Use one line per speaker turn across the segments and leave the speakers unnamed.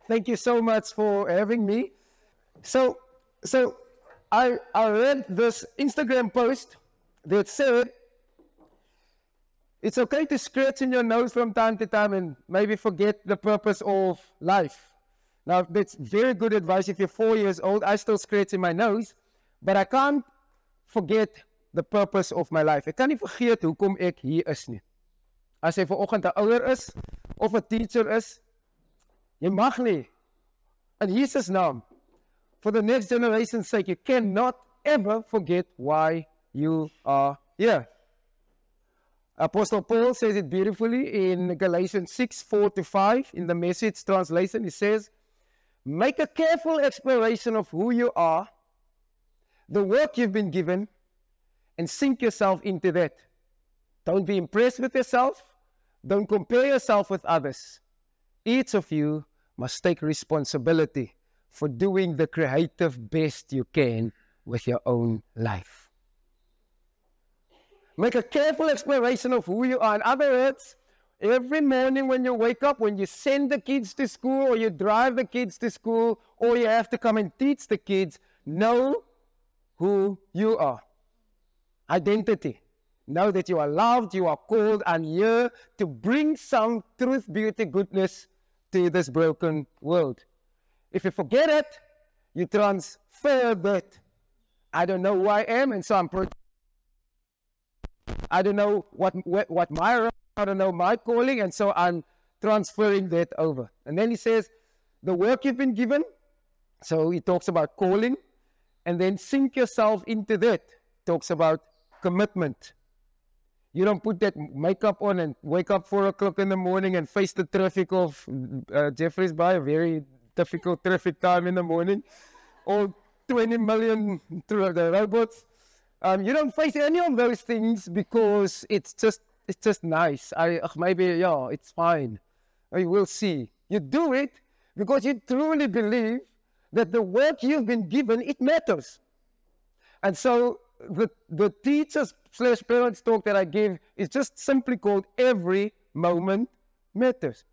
Thank you so much for having me. So I read this Instagram post that said, it's okay to scratch in your nose from time to time and maybe forget the purpose of life. Now, that's very good advice. If you're 4 years old, I still scratch in my nose, but I can't forget the purpose of my life. Ek kan nie vergeet hoekom ek hier is nie. As jy vanoggend 'n ouer is of 'n teacher is, jy mag nie. In Jesus' naam, for the next generation's sake, you cannot ever forget why you are here. Apostle Paul says it beautifully in Galatians 6:4-5 in the Message translation. He says, make a careful exploration of who you are, the work you've been given, and sink yourself into that. Don't be impressed with yourself. Don't compare yourself with others. Each of you must take responsibility for doing the creative best you can with your own life. Make a careful exploration of who you are. In other words, every morning when you wake up, when you send the kids to school, or you drive the kids to school, or you have to come and teach the kids, know who you are. Identity. Know that you are loved, you are called, and here to bring some truth, beauty, goodness to this broken world. If you forget it, you transfer that. I don't know who I am, and so I don't know what my, I don't know my calling, and so I'm transferring that over. And then he says, the work you've been given, so he talks about calling, and then sink yourself into that. Talks about commitment. You don't put that makeup on and wake up 4 o'clock in the morning and face the traffic of Jeffreys Bay, a very difficult traffic time in the morning, or 20 million through the robots. You don't face any of those things because it's just nice. Maybe, yeah, it's fine. We'll see. You do it because you truly believe that the work you've been given, it matters. And so the teachers/parents talk that I give is just simply called Every Moment Matters.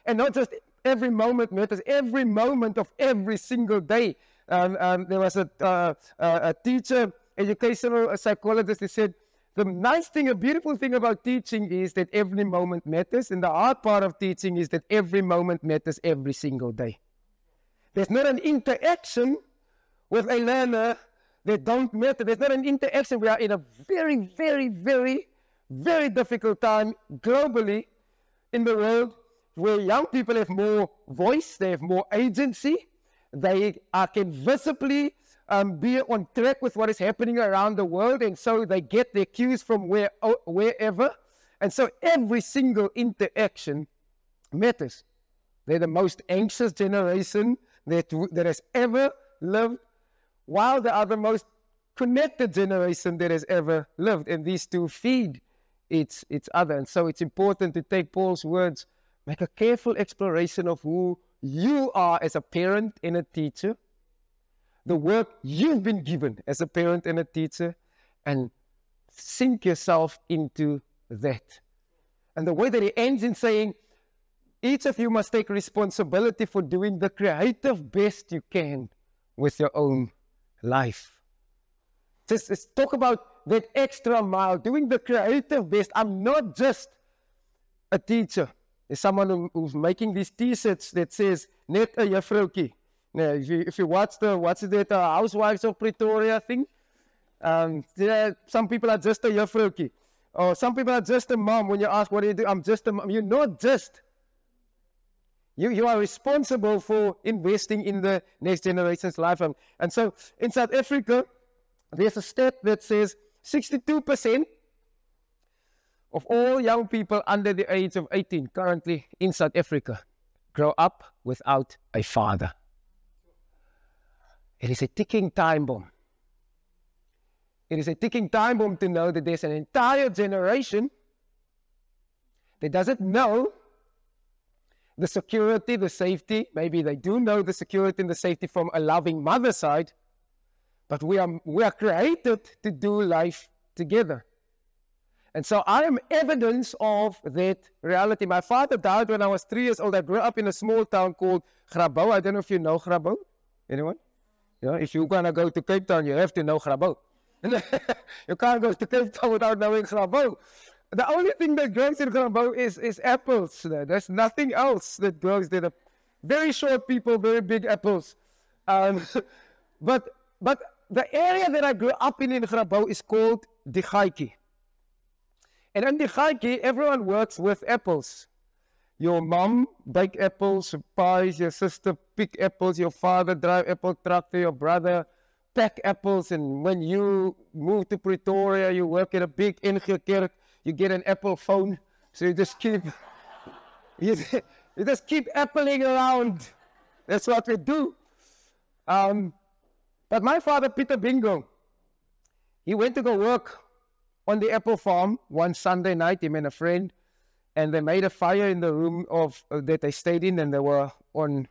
And not just every moment matters, every moment of every single day. There was a teacher, educational psychologist, who said, the nice thing, a beautiful thing about teaching is that every moment matters. And the hard part of teaching is that every moment matters every single day. There's not an interaction with a learner that don't matter. There's not an interaction. We are in a very, very, very, very difficult time globally in the world where young people have more voice, they have more agency, they can visibly be on track with what is happening around the world, and so they get their cues from wherever. And so every single interaction matters. They're the most anxious generation that has ever lived, while they are the most connected generation that has ever lived. And these two feed each other. And so it's important to take Paul's words, make a careful exploration of who you are as a parent and a teacher, the work you've been given as a parent and a teacher, and sink yourself into that. And the way that he ends in saying, each of you must take responsibility for doing the creative best you can with your own life. Just talk about that extra mile, doing the creative best. I'm not just a teacher. There's someone who's making these t-shirts that says, net a juffrouwtjie. Now, if you watch what's that, Housewives of Pretoria thing, some people are just a juffrouwtjie. Or some people are just a mom. When you ask, what do you do? I'm just a mom. You're not just. You are responsible for investing in the next generation's life. And so in South Africa, there's a stat that says 62% of all young people under the age of 18 currently in South Africa grow up without a father. It is a ticking time bomb. It is a ticking time bomb to know that there's an entire generation that doesn't know the security, the safety. Maybe they do know the security and the safety from a loving mother side, but we are created to do life together. And so I am evidence of that reality. My father died when I was 3 years old. I grew up in a small town called Grabouw. I don't know if you know Grabouw. Anyone? Yeah, if you're going to go to Cape Town, you have to know Grabouw. You can't go to Cape Town without knowing Grabouw. The only thing that grows in Grabouw is apples. There's nothing else that grows there. Very short people, very big apples. But the area that I grew up in Grabouw is called Die Gaatjie. And in Die Gaatjie, everyone works with apples. Your mom bake apples, pies, your sister pick apples, your father drive apple tractor, your brother pack apples. And when you move to Pretoria, you work at a big NG Kerk, you get an apple phone. So you just keep, you just keep appling around. That's what we do. But my father, Peter Bingo, he went to go work on the apple farm one Sunday night, him and a friend, and they made a fire in the room that they stayed in, and they were on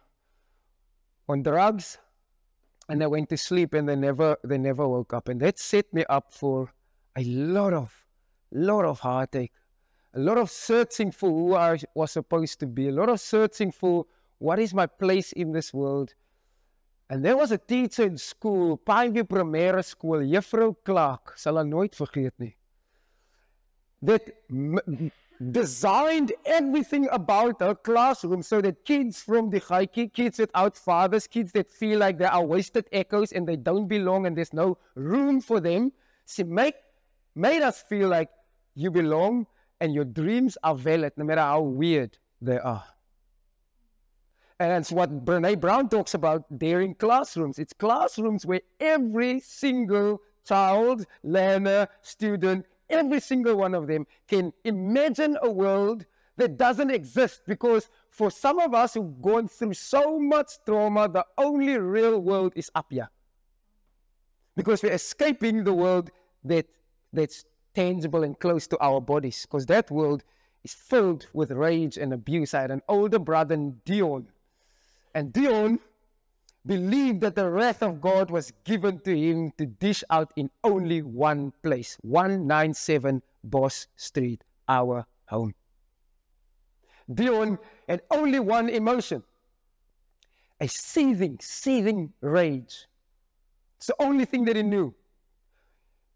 drugs, and they went to sleep, and they never woke up. And that set me up for a lot of heartache, a lot of searching for who I was supposed to be, a lot of searching for what is my place in this world. And there was a teacher in school, Pineview Primêre School, Juffrou Clark, sal ek nooit vergeet nie, that designed everything about her classroom so that kids from the Gaatjie, kids without fathers, kids that feel like they are wasted echoes and they don't belong and there's no room for them, she made us feel like you belong and your dreams are valid no matter how weird they are. And that's what Brené Brown talks about, daring classrooms. It's classrooms where every single child, learner, student, every single one of them can imagine a world that doesn't exist, because for some of us who've gone through so much trauma, the only real world is up here. Because we're escaping the world that's tangible and close to our bodies, because that world is filled with rage and abuse. I had an older brother, Dion, and Dion believed that the wrath of God was given to him to dish out in only one place, 197 Boss Street, our home. Dion had only one emotion, a seething rage. It's the only thing that he knew.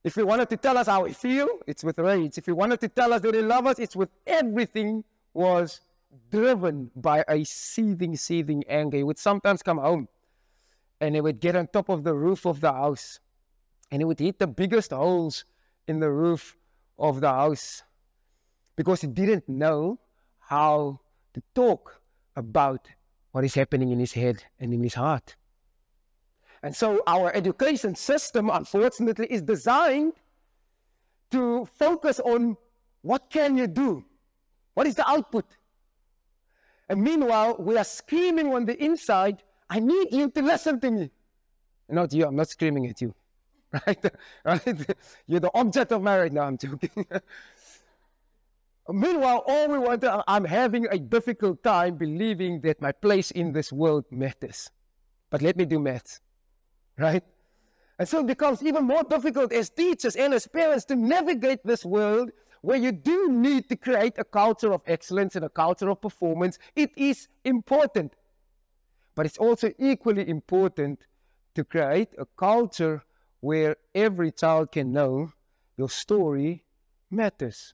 If he wanted to tell us how he feel, it's with rage. If he wanted to tell us that he loved us, it's with everything was driven by a seething anger. He would sometimes come home and he would get on top of the roof of the house and he would hit the biggest holes in the roof of the house because he didn't know how to talk about what is happening in his head and in his heart. And so our education system, unfortunately, is designed to focus on what can you do? What is the output? And meanwhile, we are screaming on the inside, I need you to listen to me. Not you, I'm not screaming at you. Right? Right? You're the object of marriage. No, I'm joking. Meanwhile, all we want to, I'm having a difficult time believing that my place in this world matters. But let me do maths. Right? And so it becomes even more difficult as teachers and as parents to navigate this world where you do need to create a culture of excellence and a culture of performance. It is important. But it's also equally important to create a culture where every child can know your story matters.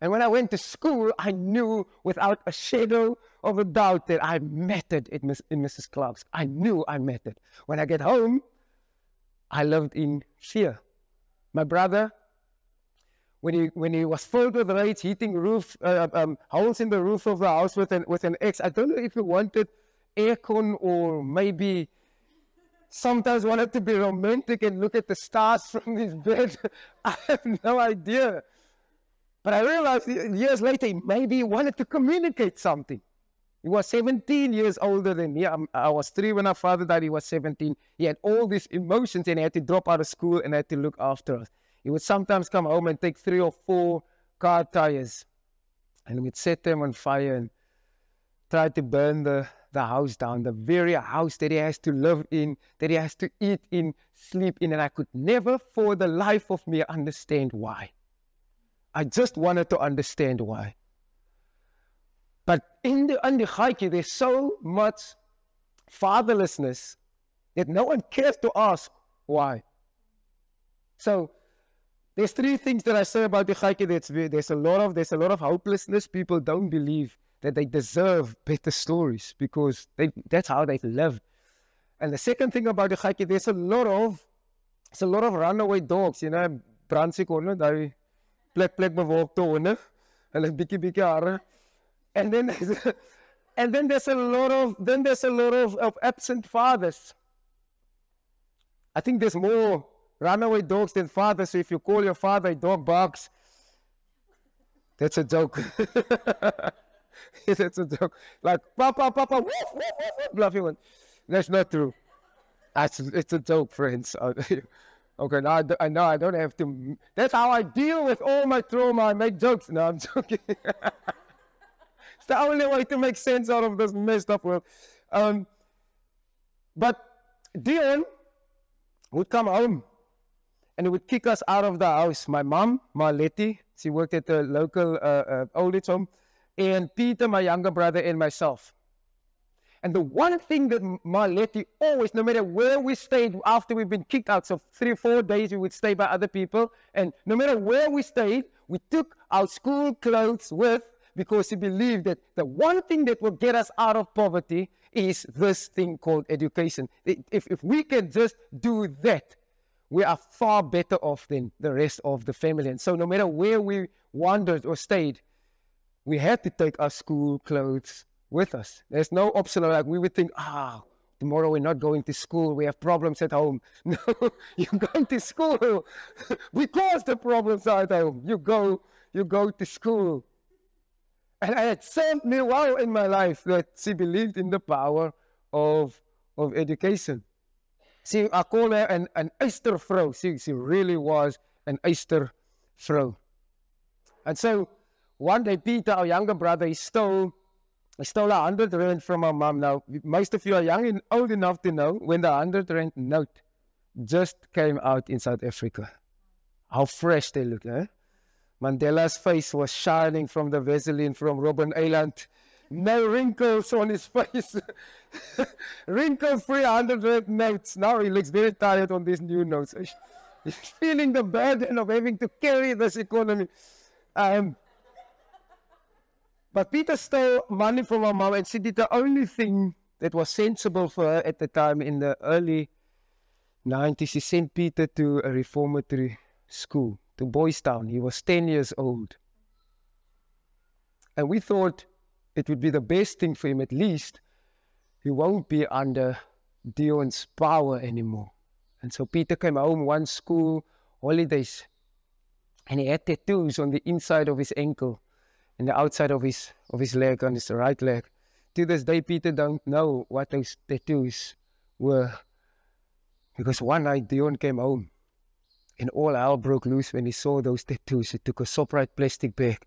And when I went to school, I knew without a shadow of a doubt that I mattered in Mrs. Clark's. I knew I mattered. When I get home, I lived in fear. My brother, when he was filled with rage, hitting holes in the roof of the house with an axe. I don't know if he wanted aircon or maybe sometimes wanted to be romantic and look at the stars from his bed. I have no idea. But I realized years later, maybe he wanted to communicate something. He was 17 years older than me. I was 3 when our father died. He was 17. He had all these emotions and he had to drop out of school and had to look after us. He would sometimes come home and take 3 or 4 car tires and we'd set them on fire and try to burn the house down, the very house that he has to live in, that he has to eat in, sleep in. And I could never for the life of me understand why. I just wanted to understand why. But in the gaatjie, there's so much fatherlessness that no one cares to ask why. So there's three things that I say about the gaatjie. There's a lot of hopelessness. People don't believe that they deserve better stories because that's how they've lived. And the second thing about the gaatjie, there's a lot of runaway dogs, you know, Brandse honde, daai plek bewolkte honde, hulle bietjie hare. And then there's a lot of absent fathers. I think there's more runaway dogs than fathers. So if you call your father a dog barks, that's a joke. That's a joke. Like papa, woof, woof, woof, woof, bluffy one. That's not true. It's a joke, friends. Okay, now I don't have to. That's how I deal with all my trauma. I make jokes. No, I'm joking. It's the only way to make sense out of this messed up world. But Dion would come home and he would kick us out of the house. My mom, Marletti, she worked at the local old age home, and Peter, my younger brother, and myself. And the one thing that Marletti always, no matter where we stayed after we've been kicked out, so 3 or 4 days we would stay by other people, and no matter where we stayed, we took our school clothes with, because he believed that the one thing that will get us out of poverty is this thing called education. If we can just do that, we are far better off than the rest of the family. And so no matter where we wandered or stayed, we had to take our school clothes with us. There's no option like we would think, tomorrow we're not going to school, we have problems at home. No, you're going to school because the problems are at home. You go to school. And it served me well in my life that she believed in the power of education. See, I call her an Eystervrou. She really was an Eystervrou. And so one day Peter, our younger brother, he stole 100 rand from our mom. Now, most of you are young and old enough to know when the 100 rand note just came out in South Africa. How fresh they look, eh? Mandela's face was shining from the Vaseline from Robben Island. No wrinkles on his face. Wrinkle-free 100 rand notes. Now he looks very tired on these new notes. He's feeling the burden of having to carry this economy. But Peter stole money from our mom, and she did the only thing that was sensible for her at the time in the early 90s. She sent Peter to a reformatory school, to Boys Town. He was 10 years old. And we thought it would be the best thing for him. At least he won't be under Dion's power anymore. And so Peter came home one school holidays, and he had tattoos on the inside of his ankle and the outside of his leg, on his right leg. To this day, Peter don't know what those tattoos were, because one night Dion came home and all hell broke loose when he saw those tattoos. He took a Shoprite plastic bag,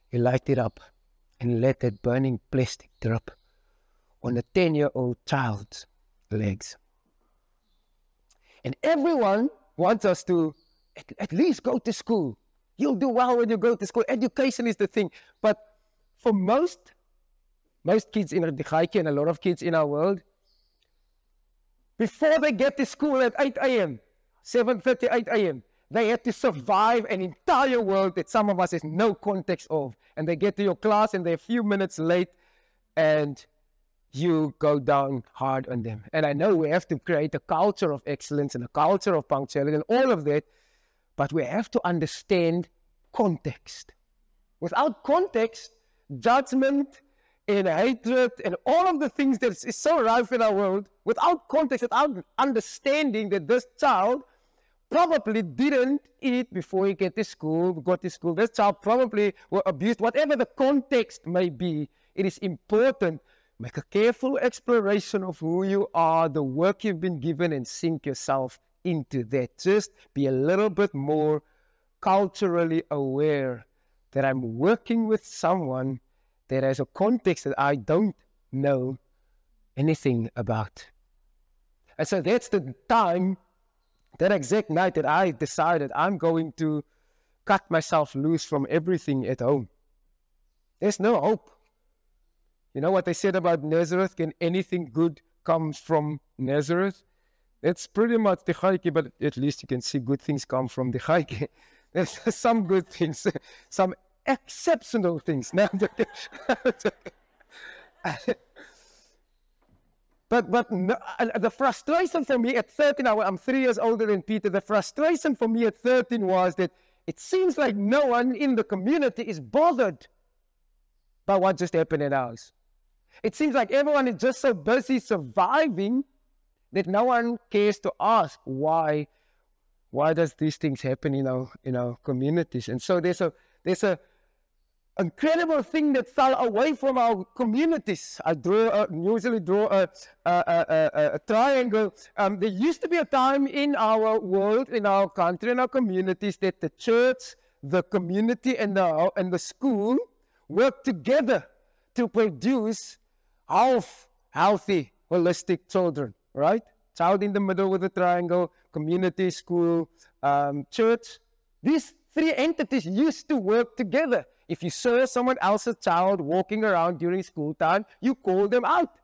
he lighted it up and let that burning plastic drop on a 10-year-old child's legs. And everyone wants us to at least go to school. You'll do well when you go to school. Education is the thing. But for most kids in the gaatjie and a lot of kids in our world, before they get to school at 8 a.m., 7:30, 8 a.m., they had to survive an entire world that some of us has no context of. And they get to your class and they're a few minutes late and you go down hard on them. And I know we have to create a culture of excellence and a culture of punctuality and all of that, but we have to understand context. Without context, judgment and hatred and all of the things that is so rife in our world, without context, without understanding that this child probably didn't eat before he got to school, this child probably was abused, whatever the context may be, it is important. Make a careful exploration of who you are, the work you've been given, and sink yourself into that. Just be a little bit more culturally aware that I'm working with someone that has a context that I don't know anything about. And so that's the time, that exact night that I decided I'm going to cut myself loose from everything at home. There's no hope. You know what they said about Nazareth? Can anything good come from Nazareth? That's pretty much the Chaiki, but at least you can see good things come from the Chaiki. There's some good things, some exceptional things. No, But no, the frustration for me at 13, I'm 3 years older than Peter, the frustration for me at 13 was that it seems like no one in the community is bothered by what just happened in ours. It seems like everyone is just so busy surviving that no one cares to ask why does these things happen in our communities. And so there's a incredible thing that fell away from our communities. I usually draw a triangle. There used to be a time in our world, in our country, in our communities, that the church, the community, and the school work together to produce healthy, holistic children, right? Child in the middle with a triangle, community, school, church. These three entities used to work together. If you saw someone else's child walking around during school time, you call them out.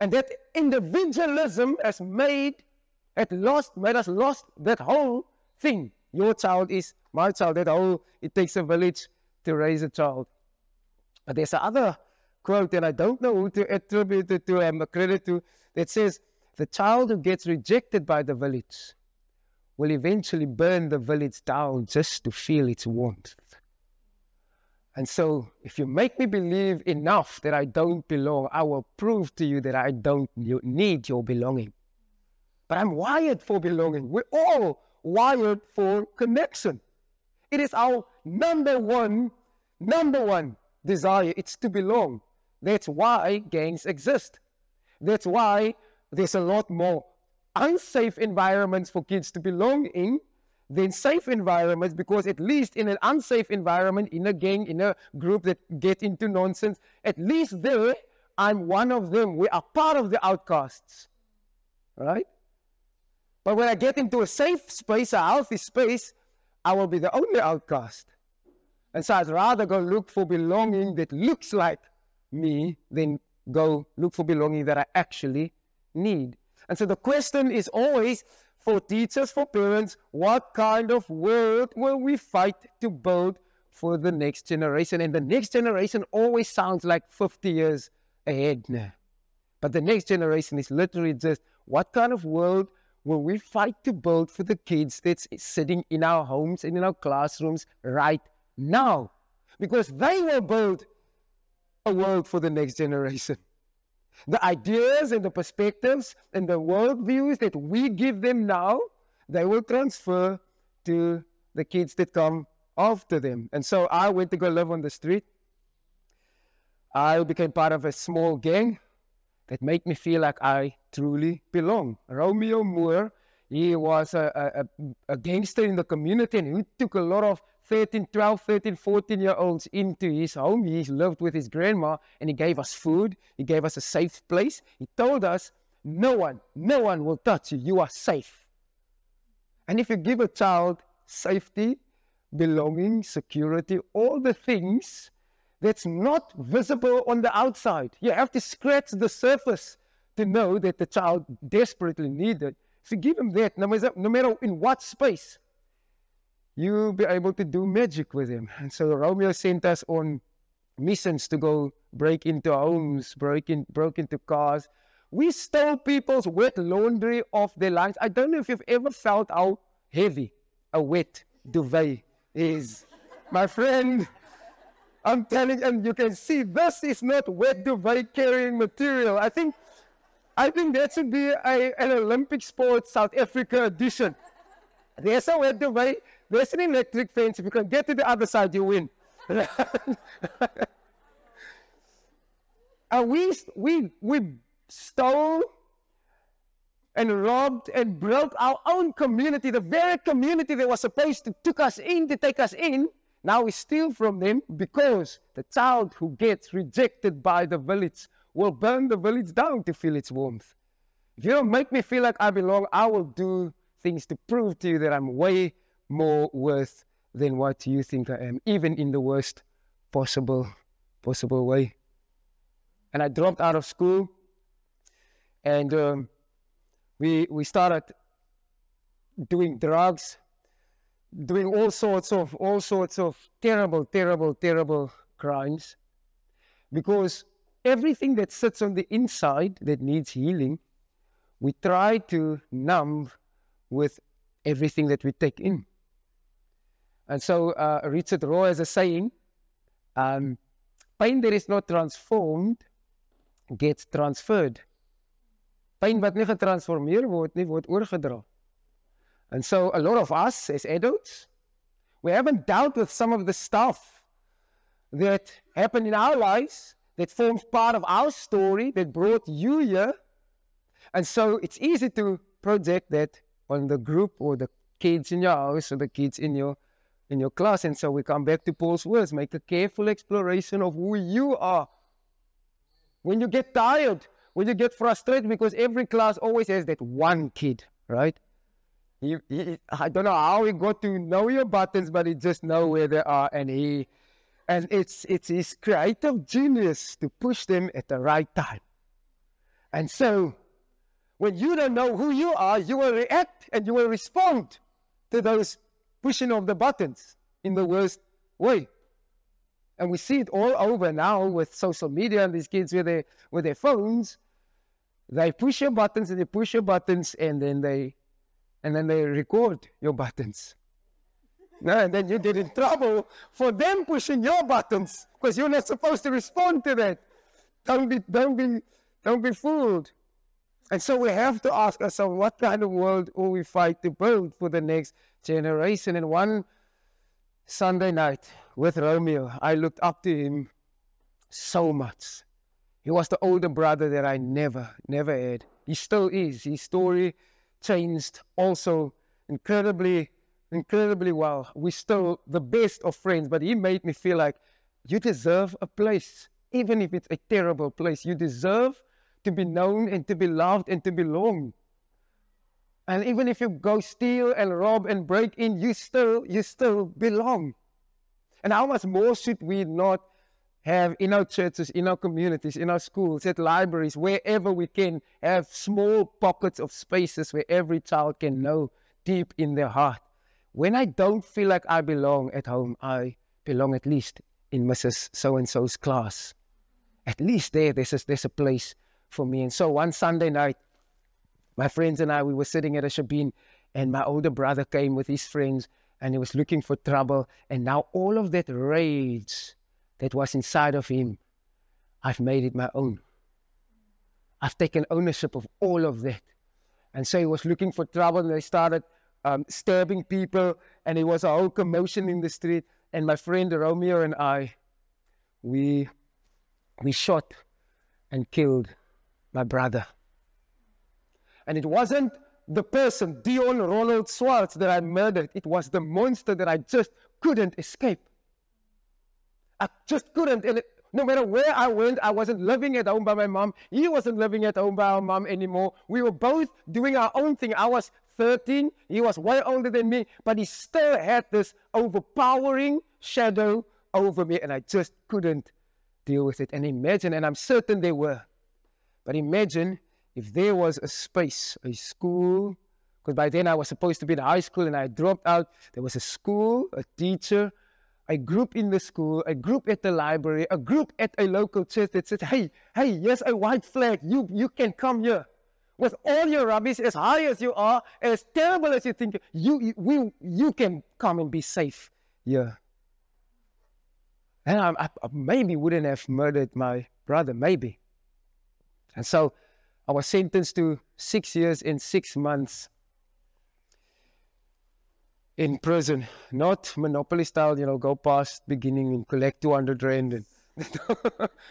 And that individualism has made us lost that whole thing. Your child is my child. It takes a village to raise a child. But there's another quote, and I don't know who to attribute it to, a credit to, that says, the child who gets rejected by the village will eventually burn the village down just to feel its warmth. And so, if you make me believe enough that I don't belong, I will prove to you that I don't need your belonging. But I'm wired for belonging. We're all wired for connection. It is our number one desire. It's to belong. That's why gangs exist. That's why there's a lot more unsafe environments for kids to belong in than safe environments, because at least in an unsafe environment, in a gang, in a group that get into nonsense, at least there, I'm one of them. We are part of the outcasts, right? But when I get into a safe space, a healthy space, I will be the only outcast. And so I'd rather go look for belonging that looks like me than go look for belonging that I actually need. And so the question is always, for teachers, for parents, what kind of world will we fight to build for the next generation? And the next generation always sounds like 50 years ahead now. But the next generation is literally just, what kind of world will we fight to build for the kids that's sitting in our homes and in our classrooms right now? Because they will build a world for the next generation. The ideas and the perspectives and the worldviews that we give them now, they will transfer to the kids that come after them. And so I went to go live on the street. I became part of a small gang that made me feel like I truly belong. Romeo Moore, he was a gangster in the community, and he took a lot of 12, 13, 14-year-olds into his home. He lived with his grandma, and he gave us food. He gave us a safe place. He told us, no one will touch you. You are safe. And if you give a child safety, belonging, security, all the things that's not visible on the outside, you have to scratch the surface to know that the child desperately needs it. So give him that, no matter in what space. You'll be able to do magic with him. And so Romeo sent us on missions to go break into homes, broke into cars. We stole people's wet laundry off their lines. I don't know if you've ever felt how heavy a wet duvet is. My friend, I'm telling you, and you can see this is not wet duvet carrying material. I think that should be an Olympic sport South Africa edition. There's a wet duvet. There's an electric fence. If you can get to the other side, you win. And we stole and robbed and broke our own community, the very community that was supposed to take us in. Now we steal from them because the child who gets rejected by the village will burn the village down to feel its warmth. If you don't make me feel like I belong, I will do things to prove to you that I'm way more worth than what you think I am, even in the worst possible way. And I dropped out of school, and we started doing drugs, doing all sorts of terrible crimes, because everything that sits on the inside that needs healing, we try to numb with everything that we take in. And so Richard Rohr has a saying, pain that is not transformed gets transferred. Pyn wat nie getransformeer word nie, word oorgedra. And so a lot of us as adults, we haven't dealt with some of the stuff that happened in our lives, that forms part of our story, that brought you here. And so it's easy to project that on the group or the kids in your house or the kids in your class. And so we come back to Paul's words, make a careful exploration of who you are. When you get tired, when you get frustrated, because every class always has that one kid, right? I don't know how he got to know your buttons, but he just knows where they are, and it's his creative genius to push them at the right time. And so, when you don't know who you are, you will react and you will respond to those pushing of the buttons in the worst way. And we see it all over now with social media and these kids with their phones. They push your buttons and they push your buttons, and then they record your buttons. And then you get in trouble for them pushing your buttons, because you're not supposed to respond to that. Don't be fooled. And so we have to ask ourselves, what kind of world will we fight to build for the next generation? And one Sunday night with Romeo, I looked up to him so much. He was the older brother that I never had. He still is. His story changed also incredibly well. We're still the best of friends, but he made me feel like you deserve a place, even if it's a terrible place. You deserve to be known and to be loved and to belong. And even if you go steal and rob and break in, you still belong. And how much more should we not have in our churches, in our communities, in our schools, at libraries, wherever we can have small pockets of spaces where every child can know deep in their heart, when I don't feel like I belong at home, I belong at least in Mrs. So-and-so's class. At least there's a place for me. And so one Sunday night, my friends and I, we were sitting at a shebeen, and my older brother came with his friends, and he was looking for trouble. And now all of that rage that was inside of him, I've made it my own. I've taken ownership of all of that. And so he was looking for trouble, and they started stabbing people, and it was a whole commotion in the street. And my friend Romeo and I, we shot and killed my brother. And it wasn't the person, Dion Ronald Swartz, that I murdered. It was the monster that I just couldn't escape. I just couldn't. And no matter where I went, I wasn't living at home by my mom. He wasn't living at home by our mom anymore. We were both doing our own thing. I was 13. He was way older than me. But he still had this overpowering shadow over me. And I just couldn't deal with it. And imagine, and I'm certain they were, but imagine if there was a space, a school, because by then I was supposed to be in high school and I dropped out. There was a school, a teacher, a group in the school, a group at the library, a group at a local church that said, hey, here's a white flag. You can come here. With all your rubbish, as high as you are, as terrible as you think, you can come and be safe here. And I maybe wouldn't have murdered my brother, maybe. And so I was sentenced to 6 years and 6 months in prison. Not Monopoly style, go past beginning and collect 200 rand. And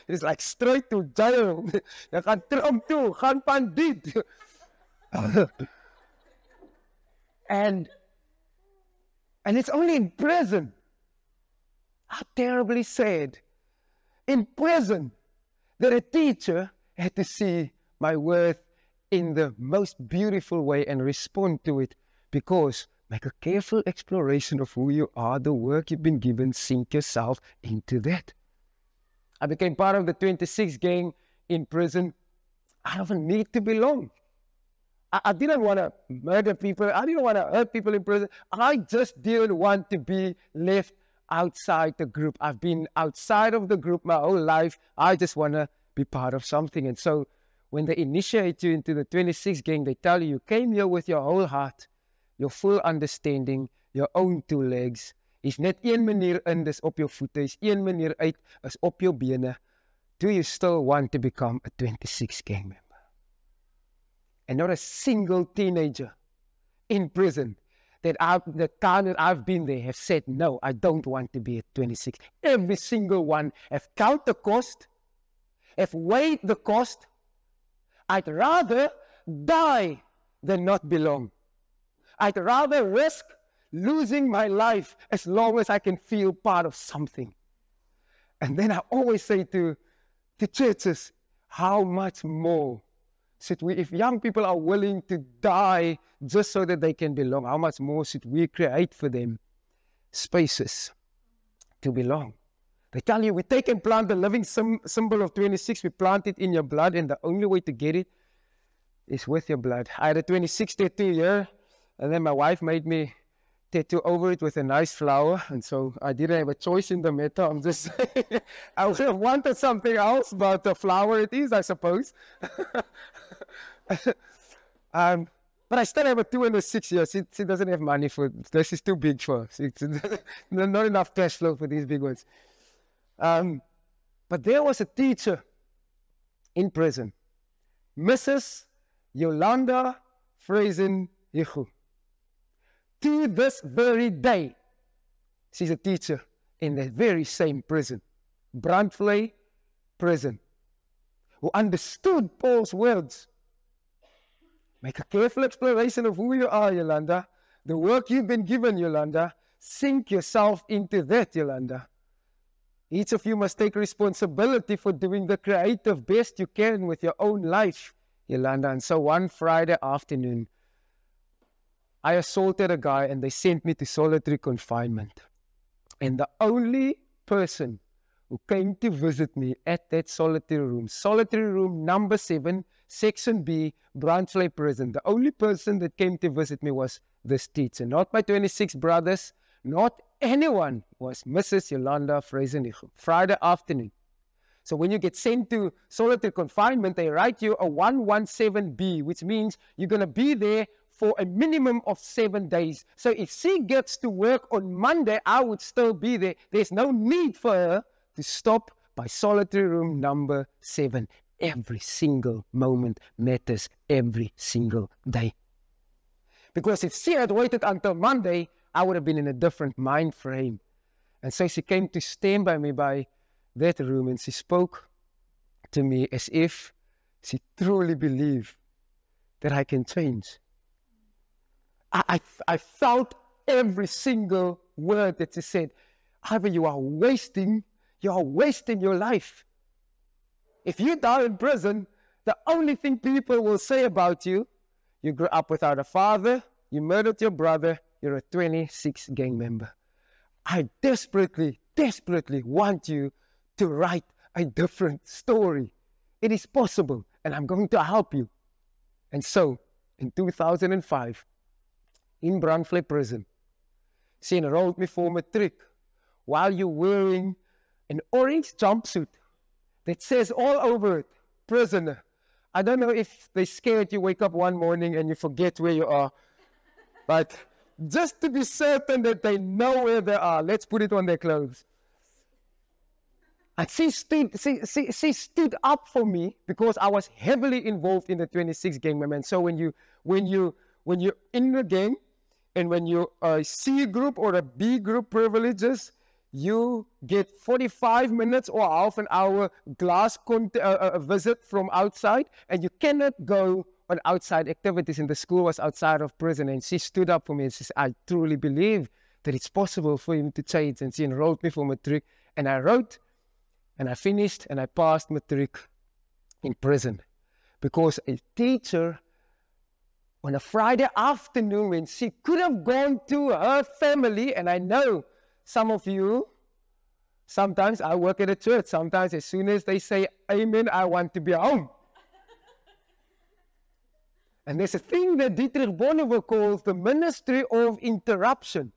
it's like straight to jail. Jy gaan tram toe, gaan bandiet. And it's only in prison. How terribly sad. In prison, that a teacher had to see my worth in the most beautiful way and respond to it, because Make a careful exploration of who you are, the work you've been given, sink yourself into that. I became part of the 26 gang in prison out of a need to belong. I didn't want to murder people. I didn't want to hurt people in prison. I just didn't want to be left outside the group. I've been outside of the group my whole life. I just want to be part of something. And so when they initiate you into the 26 gang, they tell you came here with your whole heart, your full understanding, your own two legs. Is net een manier in, dis op jou voete. Is een manier uit, is op jou bene. Do you still want to become a 26 gang member? And not a single teenager in prison the time that I've been there have said, no, I don't want to be a 26. Every single one have counted the cost, have weighed the cost. I'd rather die than not belong. I'd rather risk losing my life as long as I can feel part of something. And then I always say to churches, how much more should we, if young people are willing to die just so that they can belong, how much more should we create for them spaces to belong? They tell you, we take and plant the living symbol of 26, we plant it in your blood, and the only way to get it is with your blood. I had a 26 tattoo here, and then my wife made me tattoo over it with a nice flower, and so I didn't have a choice in the matter. I'm just saying, I would have wanted something else, but the flower it is, I suppose. But I still have a 2 and a 6 years. She doesn't have money for it. This is too big for her. It's not enough cash flow for these big ones. But there was a teacher in prison, Mrs. Yolanda Frazen-Hichu. To this very day, she's a teacher in that very same prison, Brandvlei prison, who understood Paul's words. Make a careful exploration of who you are, Yolanda. The work you've been given, Yolanda. Sink yourself into that, Yolanda. Each of you must take responsibility for doing the creative best you can with your own life, Yolanda. And so one Friday afternoon, I assaulted a guy and they sent me to solitary confinement. And the only person who came to visit me at that solitary room number 7, Section B, Brandvlei prison, the only person that came to visit me was this teacher. Not my 26 brothers, not anyone, was Mrs. Yolanda Frazen-Hichu. Friday afternoon. So when you get sent to solitary confinement, they write you a 117B, which means you're going to be there for a minimum of 7 days. So if she gets to work on Monday, I would still be there. There's no need for her to stop by solitary room number 7. Every single moment matters every single day. Because if she had waited until Monday, I would have been in a different mind frame. And so she came to stand by me by that room and she spoke to me as if she truly believed that I can change. I felt every single word that she said. Ivor, you are wasting your life. If you die in prison, the only thing people will say about you, you grew up without a father, you murdered your brother, you're a 26 gang member. I desperately, desperately want you to write a different story. It is possible, and I'm going to help you. And so, in 2005, in Brandvlei prison, she enrolled me for matric while you're wearing an orange jumpsuit that says all over it, prisoner. I don't know if they're scared you wake up one morning and you forget where you are, but just to be certain that they know where they are, let's put it on their clothes. And she stood up for me because I was heavily involved in the 26 gang member. And so when you're in the gang, and when you're a C group or a B group privileges, you get 45 minutes or half an hour glass visit from outside, and you cannot go on outside activities. And the school was outside of prison, and she stood up for me and she said, I truly believe that it's possible for him to change. And she enrolled me for matric, and I wrote, and I finished, and I passed matric in prison because a teacher on a Friday afternoon when she could have gone to her family, and I know some of you, sometimes I work at a church, sometimes as soon as they say amen, I want to be home. And there's a thing that Dietrich Bonhoeffer calls the ministry of interruption.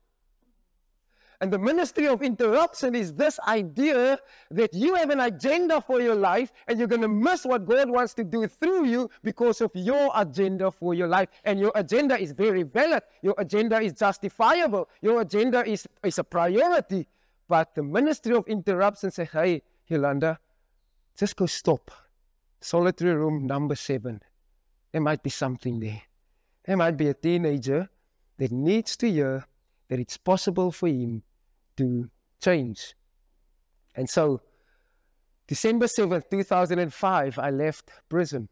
And the ministry of interruption is this idea that you have an agenda for your life and you're going to miss what God wants to do through you because of your agenda for your life. And your agenda is very valid. Your agenda is justifiable. Your agenda is a priority. But the ministry of interruption says, hey, Yolanda, just go stop. Solitary room number 7. There might be something there. There might be a teenager that needs to hear that it's possible for him to change. And so, December 7th, 2005, I left prison.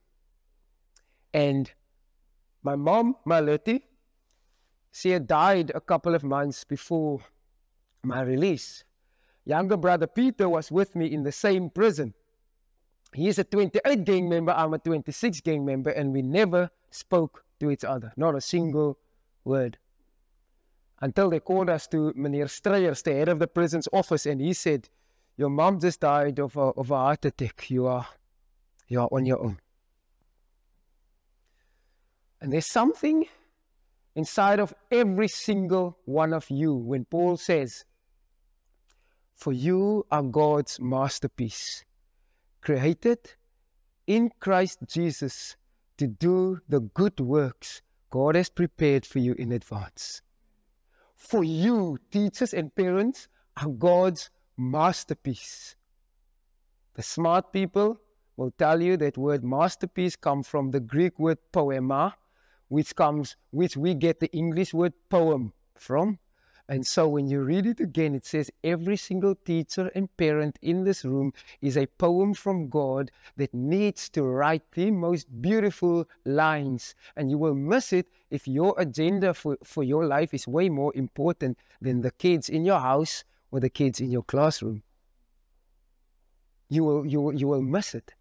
And my mom, Malati, she had died a couple of months before my release. Younger brother Peter was with me in the same prison. He is a 28 gang member, I'm a 26 gang member, and we never spoke to each other, not a single word. Until they called us to Meneer Streyers, the head of the prison's office, and he said, your mom just died of a heart attack. You are on your own. And there's something inside of every single one of you when Paul says, for you are God's masterpiece, created in Christ Jesus to do the good works God has prepared for you in advance. For you, teachers and parents, are God's masterpiece. The smart people will tell you that word masterpiece comes from the Greek word poema, which we get the English word poem from. And so when you read it again, it says every single teacher and parent in this room is a poem from God that needs to write the most beautiful lines. And you will miss it if your agenda for your life is way more important than the kids in your house or the kids in your classroom. You will miss it.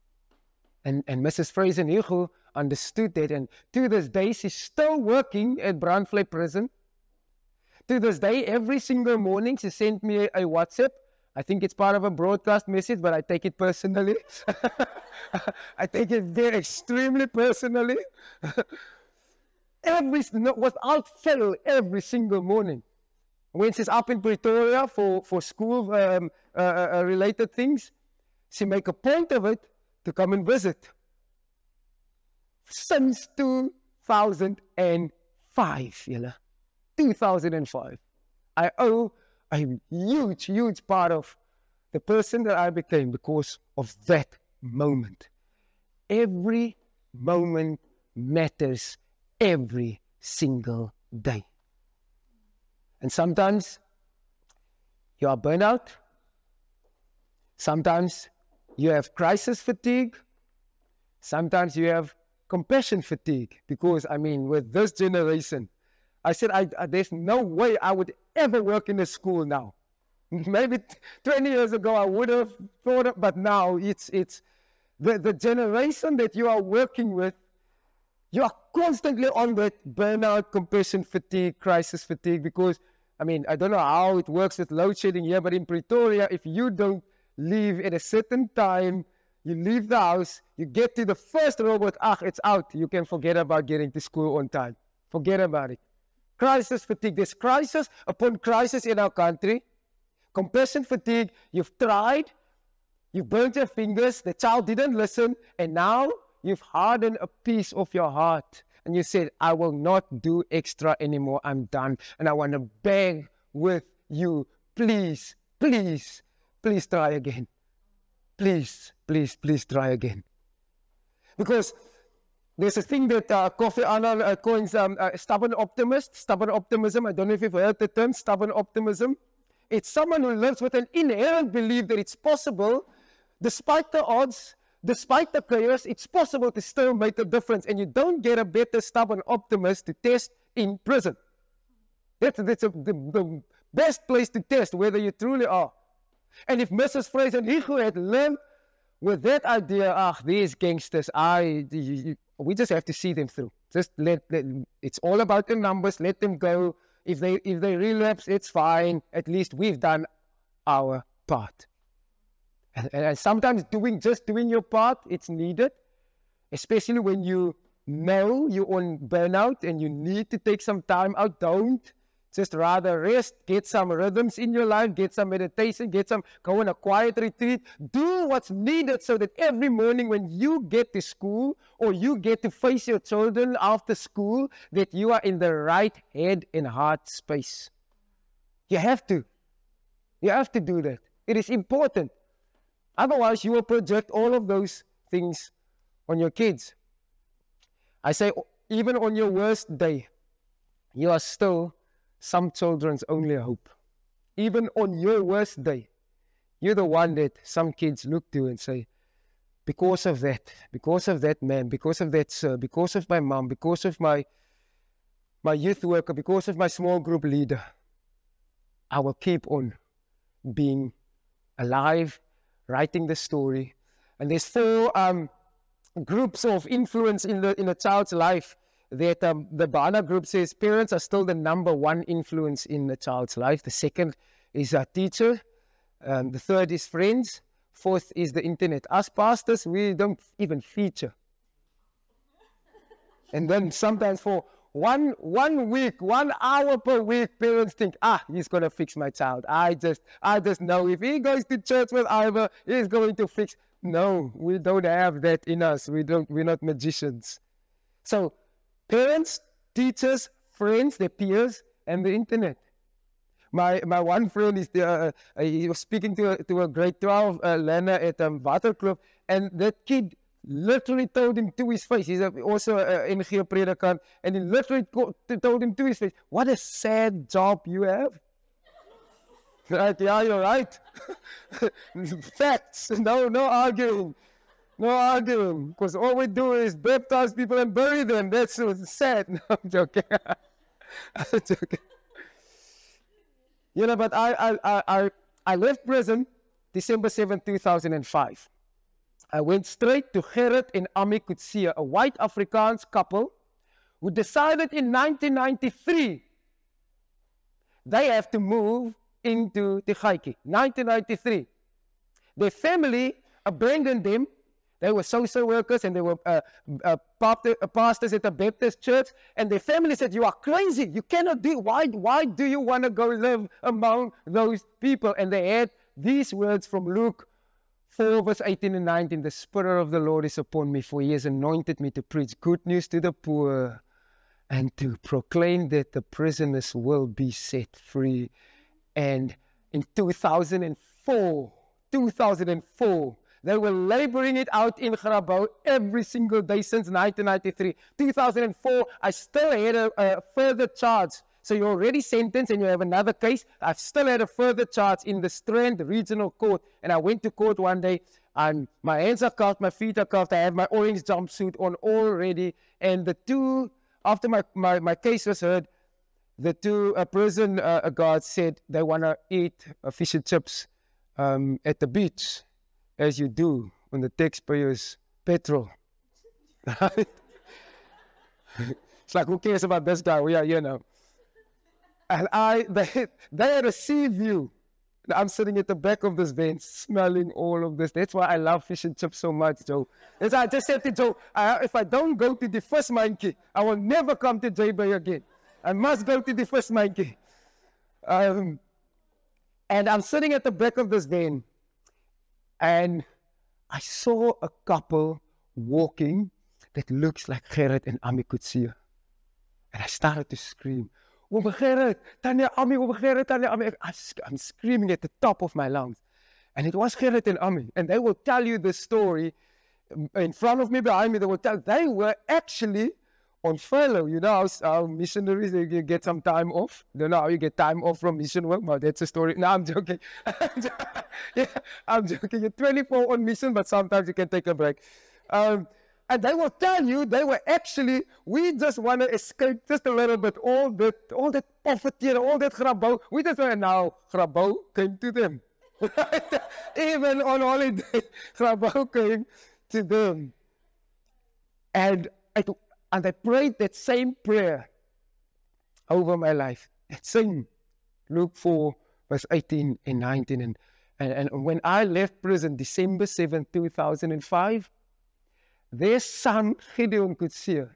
And Mrs. Fraser-Nigel understood that. And to this day, she's still working at Brandvlei Prison. To this day, every single morning, she sent me a WhatsApp. I think it's part of a broadcast message, but I take it personally. I take it very extremely personally. Without fail, every single morning. When she's up in Pretoria for school related things, she make a point of it to come and visit. Since 2005, you know. 2005. I owe a huge, huge part of the person that I became because of that moment. Every moment matters every single day. And sometimes you are burnout. Sometimes you have crisis fatigue. Sometimes you have compassion fatigue. Because, I mean, with this generation, I said, there's no way I would ever work in a school now. Maybe 20 years ago I would have thought it, but now it's the generation that you are working with, you are constantly on that burnout, compassion fatigue, crisis fatigue, because, I mean, I don't know how it works with load shedding here, but in Pretoria, if you don't leave at a certain time, you leave the house, you get to the first robot, it's out. You can forget about getting to school on time. Forget about it. Crisis fatigue. There's crisis upon crisis in our country. Compassion fatigue. You've tried. You've burnt your fingers. The child didn't listen. And now you've hardened a piece of your heart. And you said, I will not do extra anymore. I'm done. And I want to beg with you. Please, please, please try again. Please, please, please try again. Because there's a thing that Kofi Annan coins stubborn optimism. I don't know if you've heard the term stubborn optimism. It's someone who lives with an inherent belief that it's possible, despite the odds, despite the chaos, it's possible to still make a difference. And you don't get a better stubborn optimist to test in prison. That's the best place to test whether you truly are. And if Mrs. Fraser-Nigel had lived with that idea, these gangsters, we just have to see them through. Just it's all about the numbers. Let them go. If they relapse, it's fine. At least we've done our part. And sometimes just doing your part, it's needed, especially when you know you're on burnout and you need to take some time out. Don't just rather rest, get some rhythms in your life, get some meditation, go on a quiet retreat. Do what's needed so that every morning when you get to school or you get to face your children after school, that you are in the right head and heart space. You have to. You have to do that. It is important. Otherwise, you will project all of those things on your kids. I say, even on your worst day, you are still some children's only hope. Even on your worst day, you're the one that some kids look to and say, because of that man, because of that sir, because of my mom, because of my youth worker, because of my small group leader, I will keep on being alive, writing the story. And there's 4 groups of influence in a child's life that the Bana group says parents are still the #1 influence in a child's life. The second is a teacher. The third is friends. Fourth is the internet. Us pastors, we don't even feature. And then sometimes for one week, 1 hour per week, parents think, he's going to fix my child. I just know if he goes to church with Ivor, he's going to fix. No, we don't have that in us. We're not magicians. So parents, teachers, friends, their peers, and the internet. My one friend is he was speaking to a grade 12 learner at Water Club, and that kid literally told him to his face. He's also an NG predikant, and he literally told him to his face, "What a sad job you have." Right? Yeah, you're right. Facts. No arguing. No arguing. Because all we do is baptize people and bury them. That's so sad. No, I'm joking. I'm joking. You know, but I left prison December 7, 2005. I went straight to Gerrit and Ami Kutsia, a white Afrikaans couple who decided in 1993 they have to move into Tegaiki. 1993. Their family abandoned them. They were social workers and they were pastors at a Baptist church. And their family said, "You are crazy. You cannot do. Why do you want to go live among those people?" And they had these words from Luke 4, verse 18 and 19. "The Spirit of the Lord is upon me, for he has anointed me to preach good news to the poor and to proclaim that the prisoners will be set free." And in 2004, they were laboring it out in Grabouw every single day since 1993. 2004, I still had a further charge. So you're already sentenced and you have another case. I've still had a further charge in the Strand Regional Court. And I went to court one day and my hands are cuffed, my feet are cuffed. I have my orange jumpsuit on already. And after my case was heard, the 2 prison guards said they want to eat fish and chips at the beach, as you do on the taxpayers' petrol. Right? It's like, who cares about this guy? We are here now. And they had a sea view. I'm sitting at the back of this van smelling all of this. That's why I love fish and chips so much, Joe. As I just said to Joe, if I don't go to the first monkey, I will never come to J-Bay again. I must go to the first monkey. And I'm sitting at the back of this van, and I saw a couple walking that looks like Gerrit and Ami Kutsia. And I started to scream, "Oom Gerrit, Tanya Ami, Oom Gerrit, Tanya Ami." I'm screaming at the top of my lungs. And it was Gerrit and Ami. And they will tell you the story in front of me, behind me. They were actually on furlough. You know how missionaries, they get some time off. Don't know how you get time off from mission work, but that's a story. No, I'm joking. I'm joking. You're 24 on mission, but sometimes you can take a break. And they will tell you, we just want to escape just a little bit, all that poverty and all that Grabouw. We just want, now Grabouw came to them. Even on holiday, Grabo came to them. And I prayed that same prayer over my life. That same Luke 4, verse 18 and 19. And when I left prison, December 7, 2005, their son, Gideon Kutsia,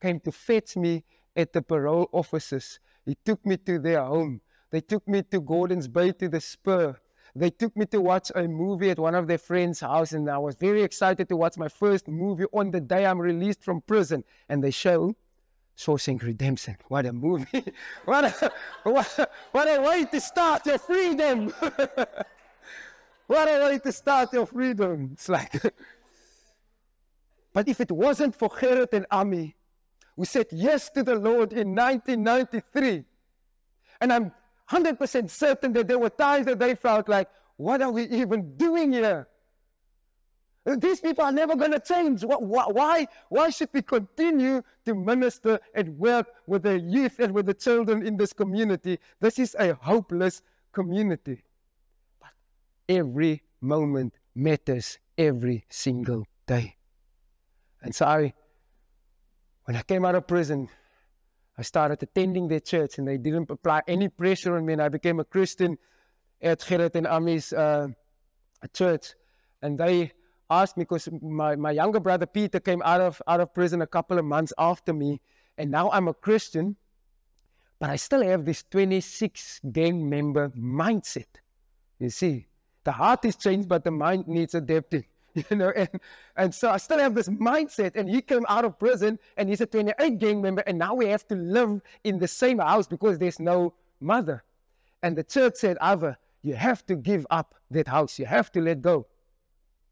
came to fetch me at the parole offices. He took me to their home. They took me to Gordon's Bay, to the Spur. They took me to watch a movie at one of their friends' house, and I was very excited to watch my first movie on the day I'm released from prison. And they show Shawshank Redemption. What a movie. what a way to start your freedom. What a way to start your freedom. It's like, but if it wasn't for Gerrit and Ami, who said yes to the Lord in 1993, and I'm 100% certain that there were times that they felt like, what are we even doing here? These people are never going to change. Why should we continue to minister and work with the youth and with the children in this community? This is a hopeless community. But every moment matters, every single day. And so when I came out of prison, I started attending their church, and they didn't apply any pressure on me, and I became a Christian at Gerrit and Ami's church. And they asked me, because my younger brother Peter came out of prison a couple of months after me, and now I'm a Christian, but I still have this 26 gang member mindset. You see, the heart is changed, but the mind needs adapting. You know, and so I still have this mindset, and he came out of prison, and he's a 28 gang member, and now we have to live in the same house because there's no mother. And the church said, Ivor, you have to give up that house. You have to let go.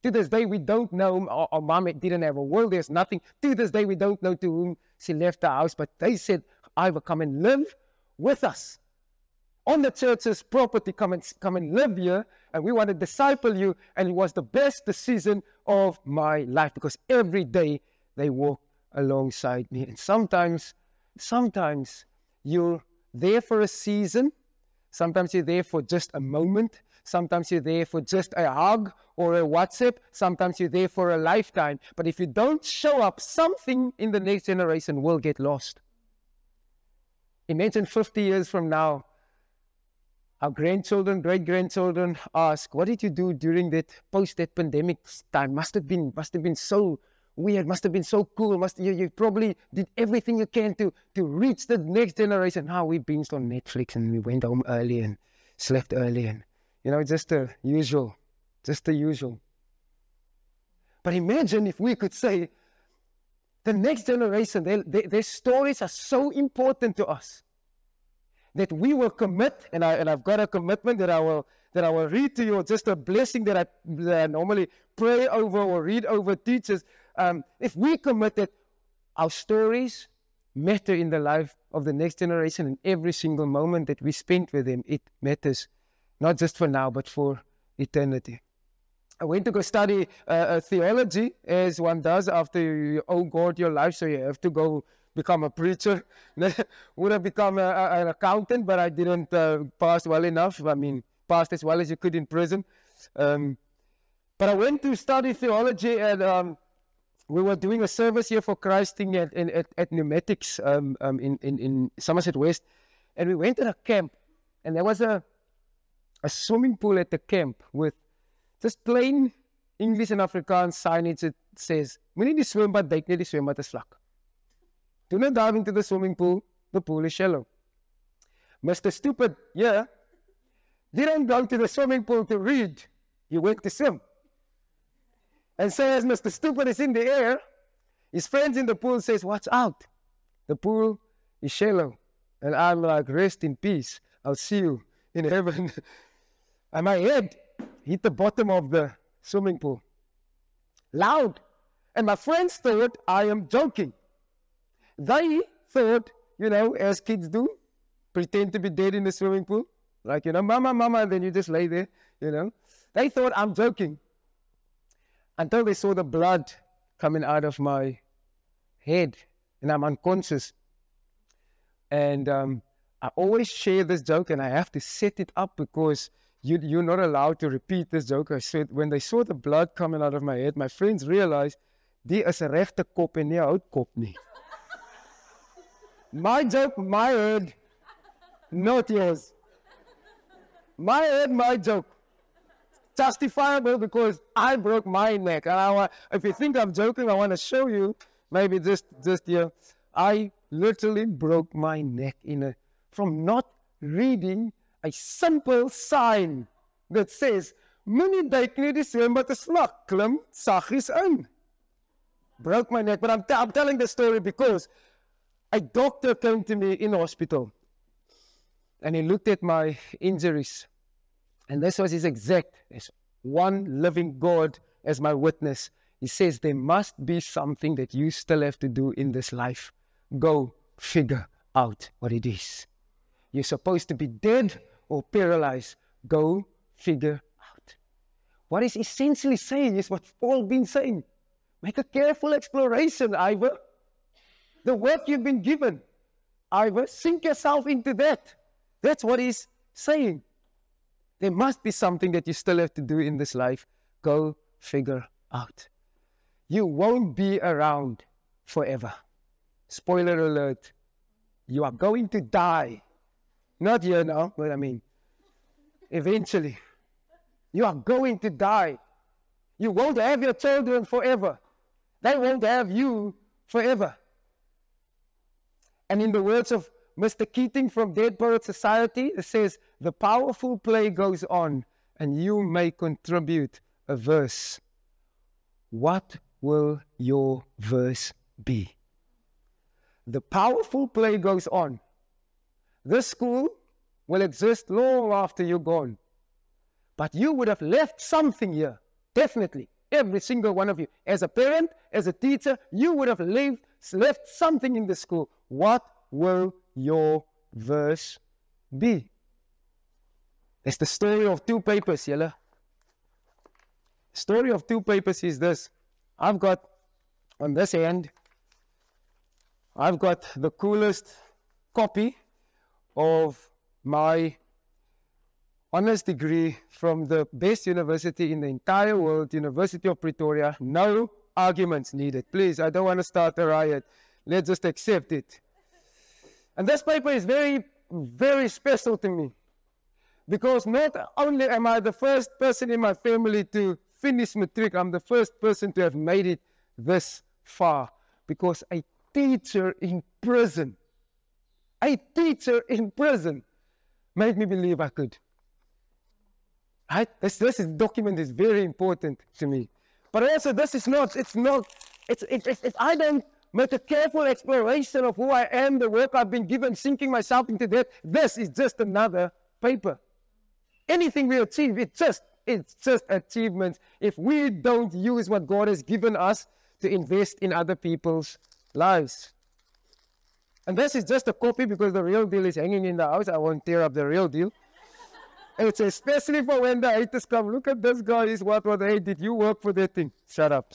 To this day, we don't know, our mom didn't have a will, there's nothing. To this day, we don't know to whom she left the house, but they said, Ivor, come and live with us. On the church's property, come and live here, and we want to disciple you. And it was the best decision of my life, because every day they walk alongside me. And sometimes you're there for a season, sometimes you're there for just a moment, sometimes you're there for just a hug or a WhatsApp, sometimes you're there for a lifetime. But if you don't show up, something in the next generation will get lost. Imagine 50 years from now, our grandchildren, great-grandchildren ask, what did you do during that post-that pandemic time? Must have been so weird, must have been so cool. You probably did everything you can to reach the next generation. Now we binged on Netflix, and we went home early and slept early, and just the usual. But imagine if we could say, the next generation, their stories are so important to us, that we will commit, and I've got a commitment that I will read to you, just a blessing that I normally pray over or read over teachers. If we commit that our stories matter in the life of the next generation, and every single moment that we spend with them, it matters, not just for now, but for eternity. I went to go study theology, as one does after you owe God your life, so you have to go become a preacher. Would have become an accountant, but I didn't pass well enough. I mean, passed as well as you could in prison. But I went to study theology, and we were doing a service here for Christ thing at Pneumatics in Somerset West. And we went to a camp, and there was a swimming pool at the camp with just plain English and Afrikaans signage that says, "Moenie die swembad duik nie, die swembad is vlak." Do not dive into the swimming pool, the pool is shallow. Mr. Stupid, didn't go to the swimming pool to read, he went to swim. And so as Mr. Stupid is in the air, his friends in the pool says, "Watch out, the pool is shallow." And I'm like, "Rest in peace, I'll see you in heaven." And my head hit the bottom of the swimming pool. Loud. And my friends thought I am joking. They thought, as kids do, pretend to be dead in the swimming pool. Like, mama, and then you just lay there, They thought I'm joking. Until they saw the blood coming out of my head, and I'm unconscious. And I always share this joke, and I have to set it up because, you're not allowed to repeat this joke. I said, when they saw the blood coming out of my head, my friends realized, die is 'n regte kop en nie 'n houtkop nie. My joke, my head, not yours. My head, my joke. Justifiable because I broke my neck. And if you think I'm joking, I want to show you, maybe just here. I literally broke my neck from not reading a simple sign that says, moenie duik nie die swembad is vlak, klim saggies in. Broke my neck, but I'm telling the story because a doctor came to me in hospital and he looked at my injuries. And this was his exact, as one living God as my witness. He says, there must be something that you still have to do in this life. Go figure out what it is. You're supposed to be dead or paralyzed. Go figure out. What he's essentially saying is what Paul's been saying. Make a careful exploration, Ivor. The work you've been given, Ivor, sink yourself into that. That's what he's saying. There must be something that you still have to do in this life. Go figure out. You won't be around forever. Spoiler alert. You are going to die. Not here now, but I mean, eventually. You are going to die. You won't have your children forever. They won't have you forever. And in the words of Mr. Keating from Dead Poet Society, it says, the powerful play goes on, and you may contribute a verse. What will your verse be? The powerful play goes on. This school will exist long after you're gone. But you would have left something here, definitely. Every single one of you. As a parent, as a teacher, you would have left something in the school. What will your verse be? It's the story of two papers, Yella. The story of two papers is this. I've got, on this end, I've got the coolest copy of my honors degree from the best university in the entire world, University of Pretoria. No arguments needed. Please, I don't want to start a riot. Let's just accept it. And this paper is very, very special to me. Because not only am I the first person in my family to finish matric, I'm the first person to have made it this far. Because a teacher in prison made me believe I could. Right? This document is very important to me. But also if I don't make a careful exploration of who I am, the work I've been given, sinking myself into that, this is just another paper. Anything we achieve, it's just achievements if we don't use what God has given us to invest in other people's lives. And this is just a copy because the real deal is hanging in the house. I won't tear up the real deal. And it's especially for when the haters come. Look at this guy, is what hey, did you work for that thing? Shut up.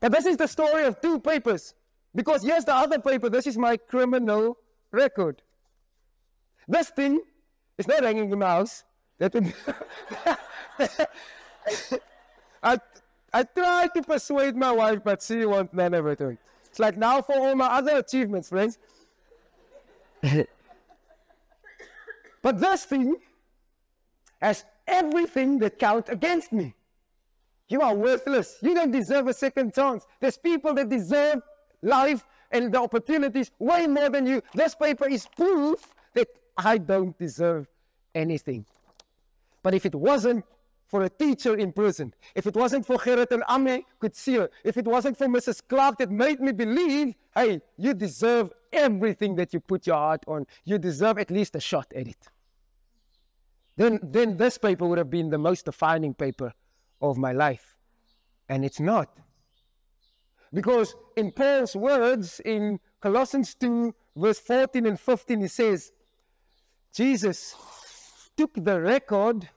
And this is the story of two papers. Because here's the other paper. This is my criminal record. This thing is not hanging in my house. I tried to persuade my wife, but she won't none of it. It's like now for all my other achievements, friends. But this thing has everything that counts against me. You are worthless. You don't deserve a second chance. There's people that deserve life and the opportunities way more than you. This paper is proof that I don't deserve anything. But if it wasn't for a teacher in prison, if it wasn't for Gerrit and Ame Kutsia, if it wasn't for Mrs. Clark that made me believe, hey, you deserve everything that you put your heart on. You deserve at least a shot at it. Then this paper would have been the most defining paper of my life. And it's not. Because in Paul's words in Colossians 2, verse 14 and 15, he says, Jesus took the record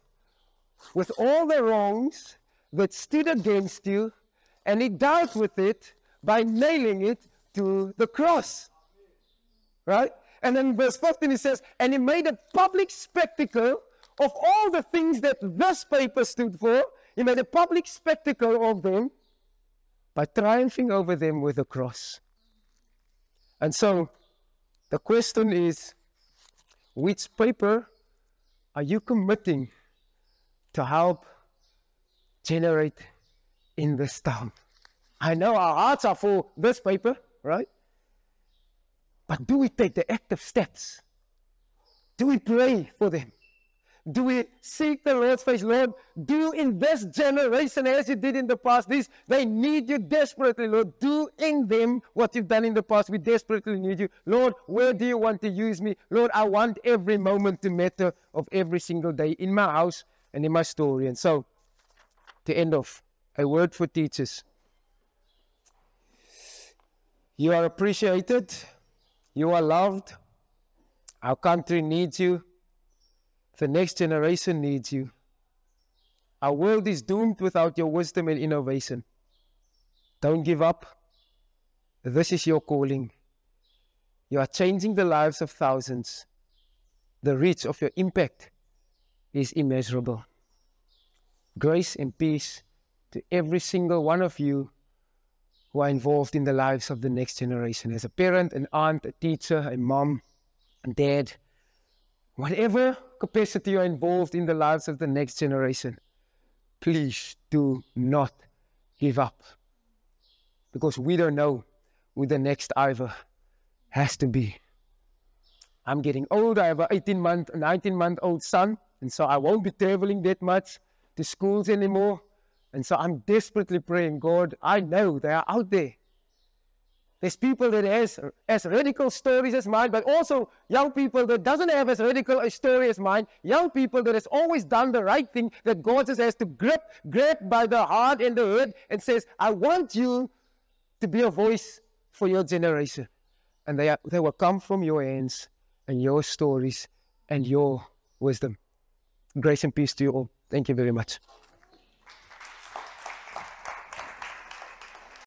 with all the wrongs that stood against you, and he dealt with it by nailing it to the cross. Right? And then verse 15 it says, and he made a public spectacle of all the things that this paper stood for. He made a public spectacle of them by triumphing over them with a cross. And so the question is, which paper are you committing to help generate in this town? I know our hearts are for this paper, right? But do we take the active steps? Do we pray for them? Do we seek the Lord's face? Lord, do in this generation as you did in the past. They need you desperately, Lord. Do in them what you've done in the past. We desperately need you. Lord, where do you want to use me? Lord, I want every moment to matter of every single day in my house and in my story. And so, to end off, a word for teachers. You are appreciated. You are loved. Our country needs you. The next generation needs you. Our world is doomed without your wisdom and innovation. Don't give up. This is your calling. You are changing the lives of thousands. The reach of your impact is immeasurable. Grace and peace to every single one of you who are involved in the lives of the next generation. As a parent, an aunt, a teacher, a mom, a dad, whatever capacity you are involved in the lives of the next generation, please do not give up. Because we don't know who the next Ivor has to be. I'm getting old. I have an 19-month-old son, and so I won't be traveling that much to schools anymore. And so I'm desperately praying, God, I know they are out there. There's people that has as radical stories as mine, but also young people that doesn't have as radical a story as mine. Young people that has always done the right thing, that God just has to grab by the heart and the head and says, I want you to be a voice for your generation. And they will come from your hands and your stories and your wisdom. Grace and peace to you all. Thank you very much.